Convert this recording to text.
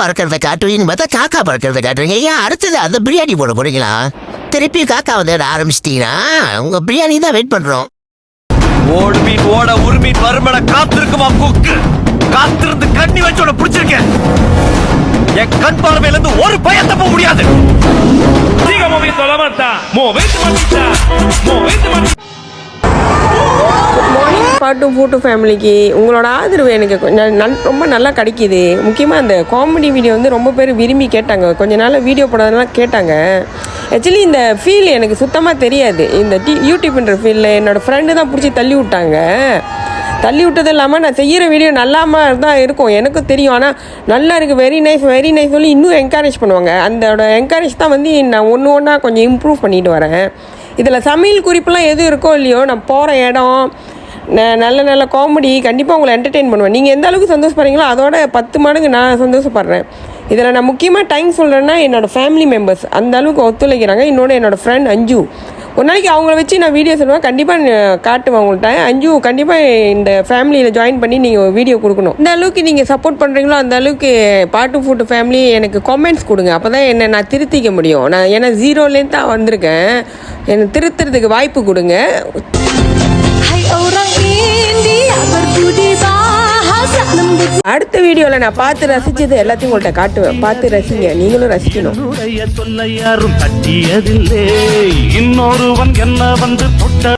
பறக்கிறத காட்டுவீங்கன்னு பார்த்தா காக்கா பறக்கிறத காட்டுறீங்க. ஏன் அடுத்தது அந்த பிரியாணி போட போறீங்களா? திருப்பி காக்கா வந்து ஆரம்பிச்சிட்டீங்கன்னா உங்க பிரியாணி தான் வெயிட் பண்றோம். ஓடு மீன் ஓட உருமீன் வருமட காத்திருக்குமா கொக்கு, காத்திருந்து கண்ணி வச்சோட பிடிச்சிருக்கேன். என் கண் பார்வையில இருந்து ஒரு பயம் தப்ப முடியாது. பாட்டு ஃபோட்டோ ஃபேமிலிக்கு உங்களோட ஆதரவு எனக்கு ரொம்ப நல்லா கிடைக்கிது. முக்கியமாக அந்த காமெடி வீடியோ வந்து ரொம்ப பேர் விரும்பி கேட்டாங்க. கொஞ்ச நாள் வீடியோ போடாதெல்லாம் கேட்டாங்க. ஆக்சுவலி இந்த ஃபீல் எனக்கு சுத்தமாக தெரியாது. இந்த யூடியூப்ன்ற ஃபீல்டில் என்னோடய ஃப்ரெண்டு தான் பிடிச்சி தள்ளி விட்டாங்க. தள்ளி விட்டது இல்லாமல் நான் செய்கிற வீடியோ நல்லாமல் தான் இருக்கும் எனக்கும் தெரியும். ஆனால் நல்லா இருக்குது, வெரி நைஸ் சொல்லி இன்னும் என்கரேஜ் பண்ணுவாங்க. அந்த என்கரேஜ் தான் வந்து நான் ஒன்று ஒன்றா கொஞ்சம் இம்ப்ரூவ் பண்ணிட்டு வரேன். இதில் சமையல் குறிப்பெல்லாம் எதுவும் இருக்கோ இல்லையோ, நான் போகிற இடம் நல்ல காமெடி கண்டிப்பாக உங்களை என்டர்டெயின் பண்ணுவேன். நீங்கள் எந்த அளவுக்கு சந்தோஷப்படுறீங்களோ அதோட 10 மடங்கு நான் சந்தோஷப்படுறேன். இதில் நான் முக்கியமாக டைம் சொல்கிறேன்னா என்னோடய ஃபேமிலி மெம்பர்ஸ் அந்த அளவுக்கு ஒத்துழைக்கிறாங்க. இன்னொன்று என்னோடய ஃப்ரெண்ட் அஞ்சு, ஒரு நாளைக்கு அவங்கள வச்சு நான் வீடியோ சொல்லுவேன், கண்டிப்பாக காட்டுவேன் அவங்கள்ட்ட. அஞ்சு கண்டிப்பாக இந்த ஃபேமிலியில் ஜாயின் பண்ணி நீங்கள் வீடியோ கொடுக்கணும். இந்த அளவுக்கு நீங்கள் சப்போர்ட் பண்ணுறீங்களோ அந்த அளவுக்கு பாட்டு ஃபுட்டு ஃபேமிலி எனக்கு காமெண்ட்ஸ் கொடுங்க. அப்போ தான் என்னை நான் திருத்திக்க முடியும். நான் ஏன்னா 0லேருந்து தான் வந்திருக்கேன். என்னை திருத்துறதுக்கு வாய்ப்பு கொடுங்க. அடுத்த வீடியோவில் நான் பார்த்து ரசிச்சது எல்லாத்தையும் உங்கள்கிட்ட காட்டுவேன். பார்த்து ரசிங்க, நீங்களும் ரசிக்கணும். சொல்ல யாரும் தட்டியதில்லை, இன்னொருவன் என்ன வந்து